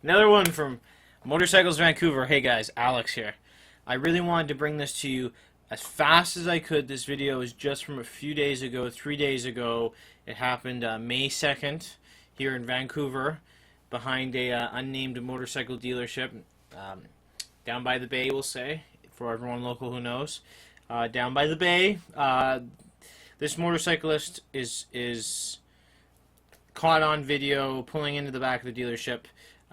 Another one from Motorcycles Vancouver. Hey guys, Alex here. I really wanted to bring this to you as fast as I could. This video is just from a few days ago, 3 days ago. It happened May 2nd here in Vancouver behind a unnamed motorcycle dealership down by the bay, we'll say, for everyone local who knows. Down by the bay, this motorcyclist is caught on video pulling into the back of the dealership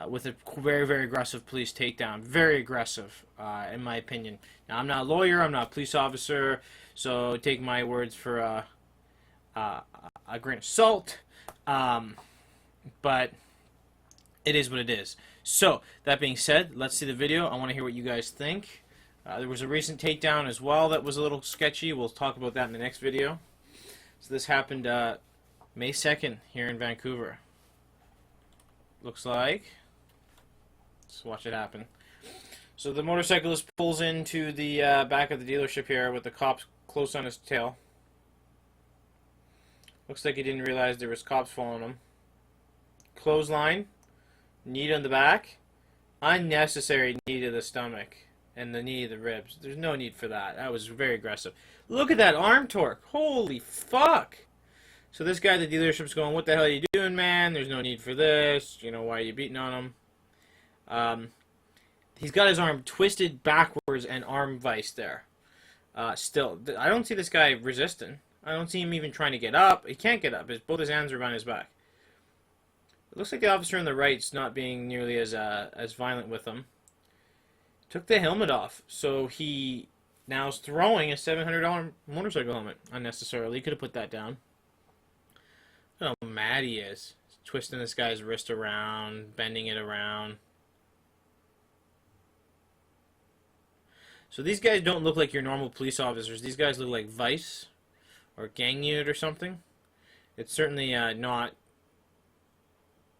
with a very, very aggressive police takedown. Very aggressive, in my opinion. Now, I'm not a lawyer, I'm not a police officer, so take my words for a grain of salt. But it is what it is. So, that being said, let's see the video. I want to hear what you guys think. There was a recent takedown as well that was a little sketchy. We'll talk about that in the next video. So this happened May 2nd here in Vancouver. Looks like. Let's watch it happen. So the motorcyclist pulls into the back of the dealership here with the cops close on his tail. Looks like he didn't realize there was cops following him. Clothesline. Knee on the back. Unnecessary knee to the stomach. And the knee to the ribs. There's no need for that. That was very aggressive. Look at that arm torque. Holy fuck. So this guy at the dealership's going, what the hell are you doing, man? There's no need for this. You know, why are you beating on him? He's got his arm twisted backwards and arm vice there. Still, I don't see this guy resisting. I don't see him even trying to get up. He can't get up. Both his hands are behind his back. It looks like the officer on the right's not being nearly as violent with him. Took the helmet off, so he now is throwing a $700 motorcycle helmet unnecessarily. He could have put that down. Look how mad he is. He's twisting this guy's wrist around, bending it around. So these guys don't look like your normal police officers. These guys look like Vice or gang unit or something. It's certainly not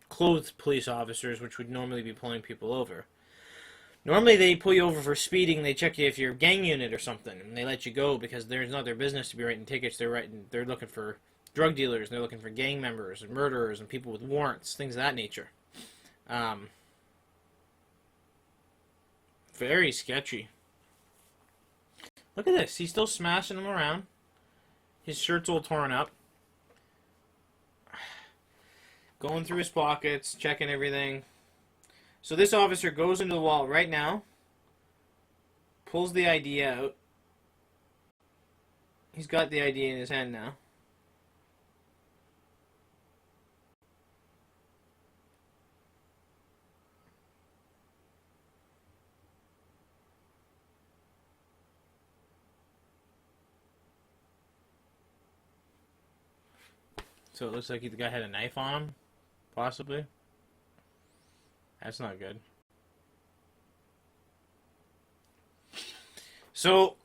clothed police officers, which would normally be pulling people over. Normally they pull you over for speeding. They check you if you're a gang unit or something, and they let you go because there's not their business to be writing tickets. They're looking for drug dealers, and they're looking for gang members and murderers and people with warrants, things of that nature. Very sketchy. Look at this. He's still smashing them around. His shirt's all torn up. Going through his pockets, checking everything. So this officer goes into the wall right now, pulls the ID out. He's got the ID in his hand now. So it looks like the guy had a knife on him, possibly. That's not good. So,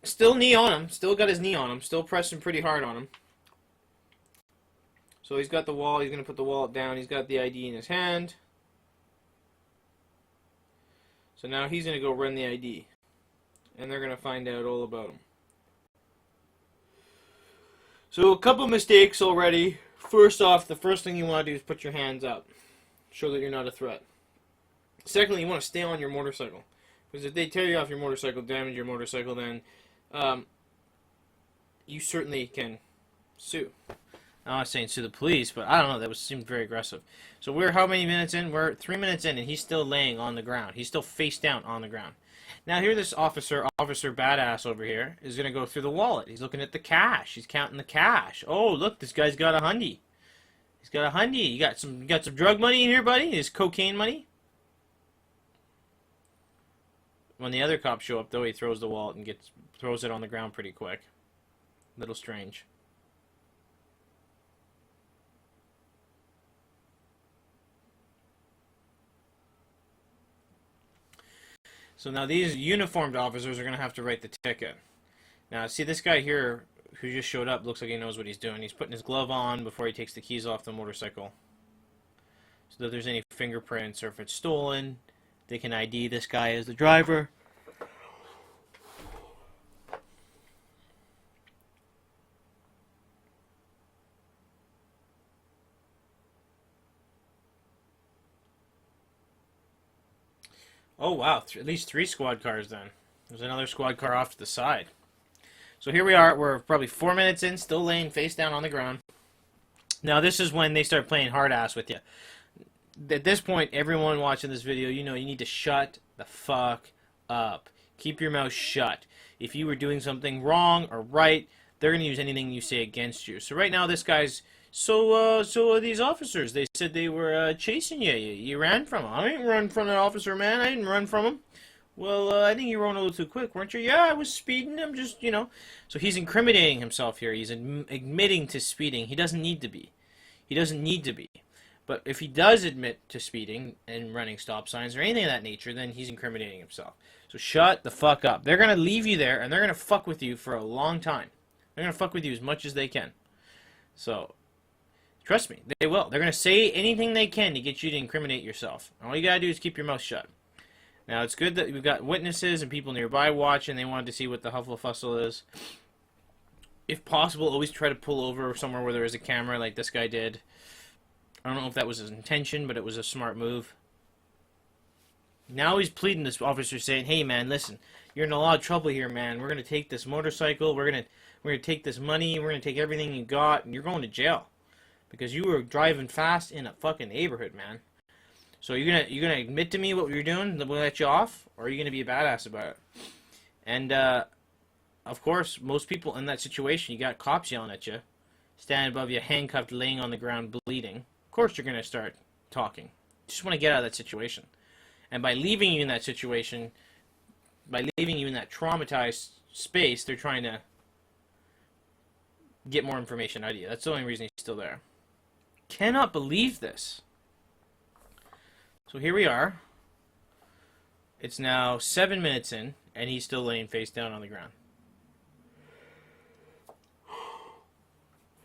still knee on him. Still got his knee on him. Still pressing pretty hard on him. So he's got the wall. He's going to put the wallet down. He's got the ID in his hand. So now he's going to go run the ID. And they're going to find out all about him. So a couple mistakes already. First off, the first thing you want to do is put your hands up. Show that you're not a threat. Secondly, you want to stay on your motorcycle. Because if they tear you off your motorcycle, damage your motorcycle, then you certainly can sue. I'm not saying sue the police, but I don't know, that seemed very aggressive. So we're how many minutes in? We're 3 minutes in, and he's still laying on the ground. He's still face down on the ground. Now here this officer badass over here, is going to go through the wallet. He's looking at the cash. He's counting the cash. Oh, look, this guy's got a hundy. He's got a hundy. You got some drug money in here, buddy? His cocaine money? When the other cops show up, though, he throws the wallet and throws it on the ground pretty quick. Little strange. So now these uniformed officers are going to have to write the ticket. Now, see this guy here who just showed up looks like he knows what he's doing. He's putting his glove on before he takes the keys off the motorcycle. So if there's any fingerprints or if it's stolen, they can ID this guy as the driver. Oh, wow. At least 3 squad cars then. There's another squad car off to the side. So here we are. We're probably 4 minutes in, still laying face down on the ground. Now, this is when they start playing hard ass with you. At this point, everyone watching this video, you know you need to shut the fuck up. Keep your mouth shut. If you were doing something wrong or right, they're going to use anything you say against you. So right now, this guy's... So these officers, they said they were chasing you. You ran from them. I didn't run from that officer, man. I didn't run from him. Well, I think you were going a little too quick, weren't you? Yeah, I was speeding. I'm just, you know. So he's incriminating himself here. He's admitting to speeding. He doesn't need to be. He doesn't need to be. But if he does admit to speeding and running stop signs or anything of that nature, then he's incriminating himself. So shut the fuck up. They're going to leave you there, and they're going to fuck with you for a long time. They're going to fuck with you as much as they can. So, trust me, they will. They're going to say anything they can to get you to incriminate yourself. All you got to do is keep your mouth shut. Now, it's good that we've got witnesses and people nearby watching. They wanted to see what the huffle-fussle is. If possible, always try to pull over somewhere where there is a camera like this guy did. I don't know if that was his intention, but it was a smart move. Now he's pleading this officer saying, hey, man, listen, you're in a lot of trouble here, man. We're going to take this motorcycle. We're going to take this money. We're going to take everything you got, and you're going to jail. Because you were driving fast in a fucking neighborhood, man. So you're gonna admit to me what you're doing, then we'll let you off, or are you gonna be a badass about it? And of course, most people in that situation, you got cops yelling at you, standing above you, handcuffed, laying on the ground, bleeding. Of course, you're gonna start talking. You just want to get out of that situation. And by leaving you in that situation, by leaving you in that traumatized space, they're trying to get more information out of you. That's the only reason he's still there. Cannot believe this. So here we are. It's now 7 minutes in, and he's still laying face down on the ground.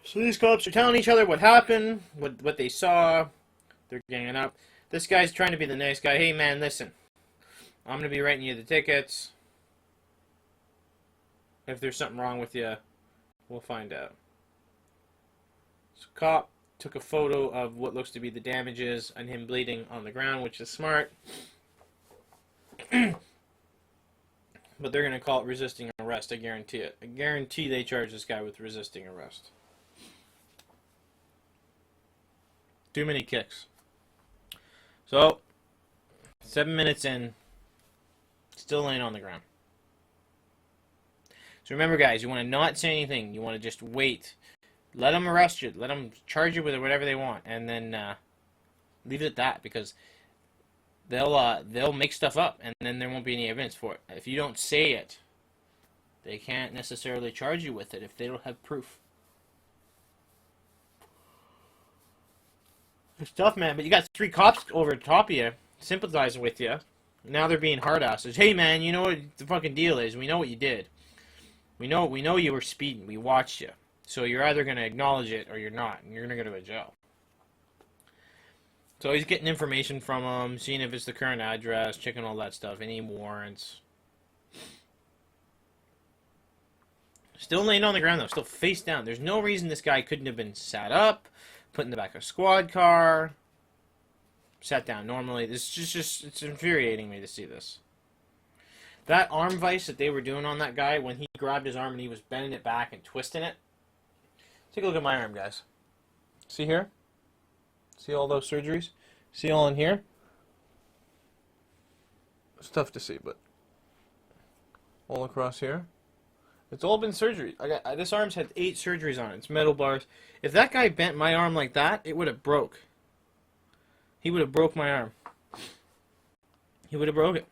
So these cops are telling each other what happened, what they saw. They're ganging up. This guy's trying to be the nice guy. Hey, man, listen. I'm going to be writing you the tickets. If there's something wrong with you, we'll find out. So cop took a photo of what looks to be the damages and him bleeding on the ground, which is smart. But they're going to call it resisting arrest, I guarantee it. I guarantee they charge this guy with resisting arrest. Too many kicks. So, 7 minutes in, still laying on the ground. So remember, guys, you want to not say anything. You want to just wait. Let them arrest you. Let them charge you with whatever they want, and then leave it at that, because they'll make stuff up, and then there won't be any evidence for it. If you don't say it, they can't necessarily charge you with it if they don't have proof. It's tough, man, but you got 3 cops over the top of you, sympathizing with you. Now they're being hard asses. Hey, man, you know what the fucking deal is? We know what you did. We know you were speeding. We watched you. So you're either going to acknowledge it or you're not, and you're going to go to jail. So he's getting information from them, seeing if it's the current address, checking all that stuff, any warrants. Still laying on the ground, though, still face down. There's no reason this guy couldn't have been sat up, put in the back of a squad car, sat down normally. This is just it's infuriating me to see this. That arm vice that they were doing on that guy, when he grabbed his arm and he was bending it back and twisting it. Take a look at my arm, guys. See here? See all those surgeries? See all in here? It's tough to see, but all across here. It's all been surgery. This arm's had 8 surgeries on it. It's metal bars. If that guy bent my arm like that, it would have broke. He would have broke my arm. He would have broke it.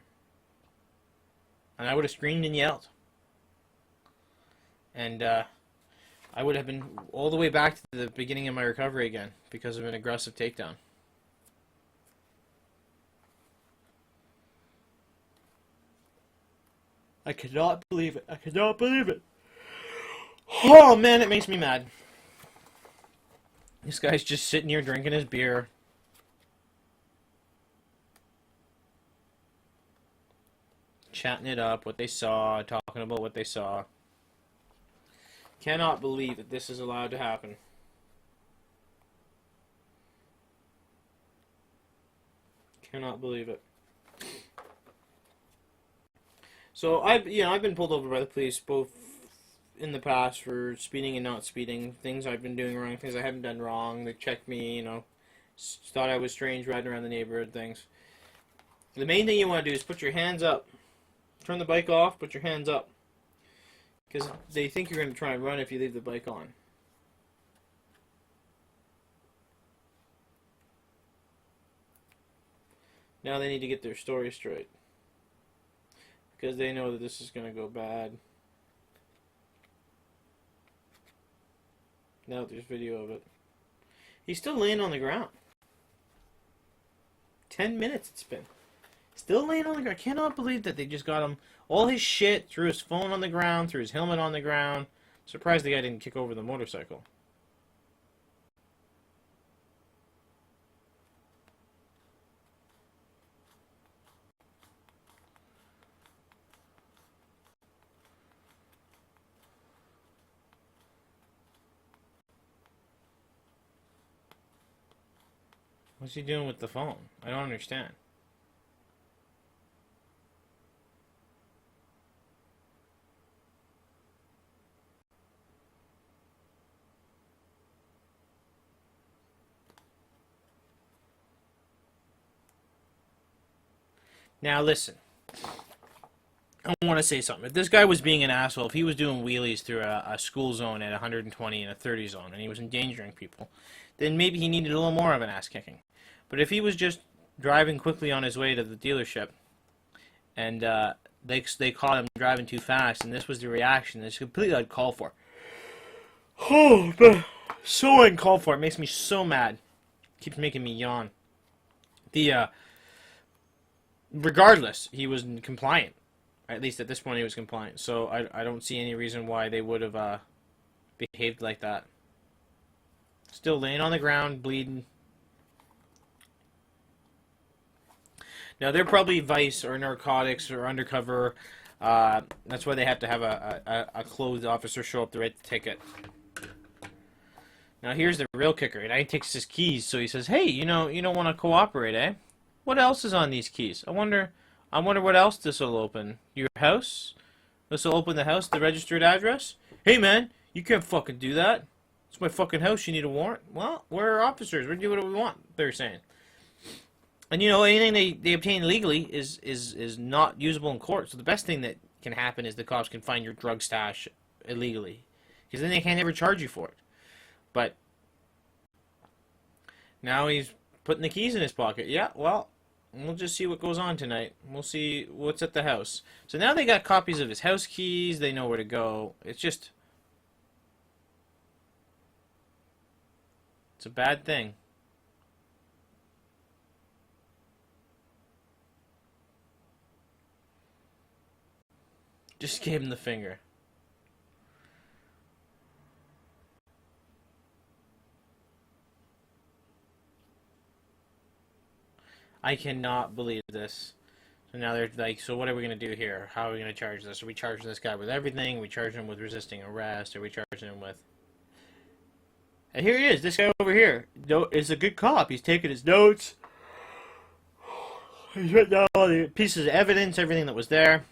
And I would have screamed and yelled. And I would have been all the way back to the beginning of my recovery again because of an aggressive takedown. I cannot believe it. I cannot believe it. Oh, man, it makes me mad. This guy's just sitting here drinking his beer. Chatting it up, what they saw, talking about what they saw. Cannot believe that this is allowed to happen. Cannot believe it. So I've been pulled over by the police both in the past for speeding and not speeding, things I've been doing wrong, things I haven't done wrong. They checked me, thought I was strange riding around the neighborhood, things. The main thing you want to do is put your hands up. Turn the bike off, put your hands up. Because they think you're going to try and run if you leave the bike on. Now they need to get their story straight. Because they know that this is going to go bad. Now there's video of it. He's still laying on the ground. 10 minutes it's been. Still laying on the ground. I cannot believe that they just got him all his shit, threw his phone on the ground, threw his helmet on the ground. Surprised the guy didn't kick over the motorcycle. What's he doing with the phone? I don't understand. Now listen. I want to say something. If this guy was being an asshole, if he was doing wheelies through a school zone at 120 in a 30 zone and he was endangering people, then maybe he needed a little more of an ass kicking. But if he was just driving quickly on his way to the dealership and they caught him driving too fast and this was the reaction, it's completely uncalled for. Oh, so uncalled for. It makes me so mad. It keeps making me yawn. Regardless, he was compliant. At least at this point he was compliant. So I don't see any reason why they would have behaved like that. Still laying on the ground, bleeding. Now, they're probably vice or narcotics or undercover. That's why they have to have a clothed officer show up to write the ticket. Now, here's the real kicker. And he takes his keys, so he says, hey, you don't want to cooperate, eh? What else is on these keys? I wonder what else this will open. Your house? This will open the house, the registered address? Hey, man, you can't fucking do that. It's my fucking house. You need a warrant? Well, we're officers. We do what we want, they're saying. And anything they obtain legally is not usable in court. So the best thing that can happen is the cops can find your drug stash illegally. Because then they can't ever charge you for it. But now he's putting the keys in his pocket. Yeah, well, we'll just see what goes on tonight. We'll see what's at the house. So now they got copies of his house keys. They know where to go. It's a bad thing. Just gave him the finger. I cannot believe this. So now they're like, so what are we going to do here? How are we going to charge this? Are we charging this guy with everything? Are we charging him with resisting arrest? Are we charging him with... And here he is, this guy over here. Is a good cop. He's taking his notes. He's written down all the pieces of evidence, everything that was there.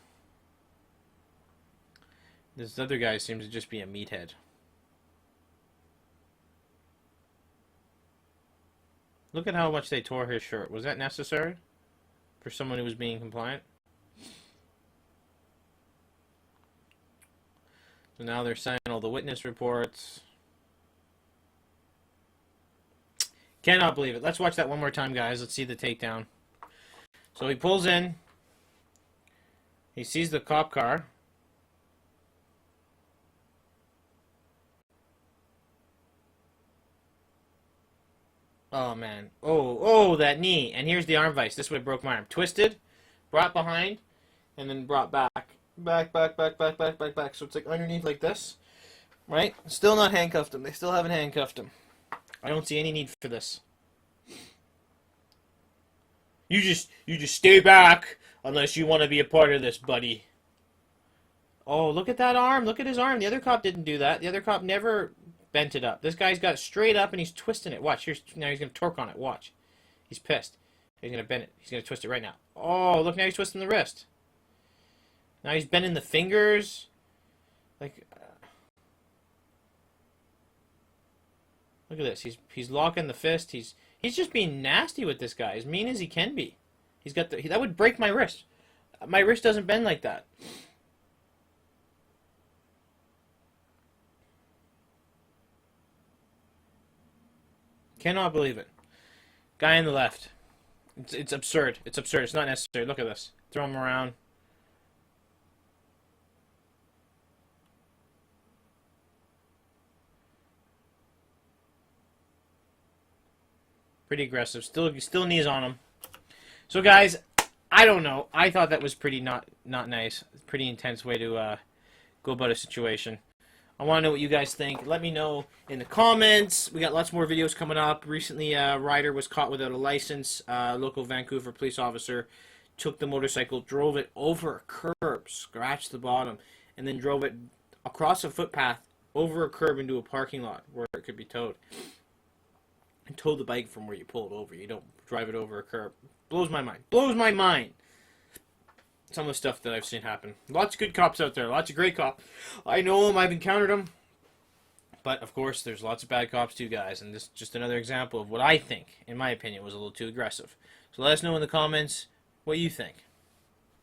This other guy seems to just be a meathead. Look at how much they tore his shirt. Was that necessary? For someone who was being compliant? So now they're signing all the witness reports. Cannot believe it. Let's watch that one more time, guys. Let's see the takedown. So he pulls in. He sees the cop car. Oh, man. Oh, that knee. And here's the arm vise. This would have broke my arm. Twisted, brought behind, and then brought back. Back. So it's like underneath like this. Right? Still not handcuffed him. They still haven't handcuffed him. I don't see any need for this. You just stay back unless you want to be a part of this, buddy. Oh, look at that arm. Look at his arm. The other cop didn't do that. The other cop never bent it up. This guy's got it straight up and he's twisting it. Watch. Now he's going to torque on it. Watch. He's pissed. He's going to bend it. He's going to twist it right now. Oh, look, now he's twisting the wrist. Now he's bending the fingers. Like, look at this. He's locking the fist. He's just being nasty with this guy, as mean as he can be. He's got that would break my wrist. My wrist doesn't bend like that. Cannot believe it. Guy on the left. It's absurd. It's absurd. It's not necessary. Look at this. Throw him around. Pretty aggressive. Still knees on him. So guys, I don't know. I thought that was pretty not nice. Pretty intense way to go about a situation. I want to know what you guys think. Let me know in the comments. We got lots more videos coming up. Recently, a rider was caught without a license. Local Vancouver police officer took the motorcycle, drove it over a curb, scratched the bottom, and then drove it across a footpath, over a curb into a parking lot where it could be towed. And towed the bike from where you pull it over. You don't drive it over a curb. Blows my mind. Blows my mind. Some of the stuff that I've seen happen. Lots of good cops out there. Lots of great cops. I know them. I've encountered them. But, of course, there's lots of bad cops too, guys. And this is just another example of what I think, in my opinion, was a little too aggressive. So let us know in the comments what you think.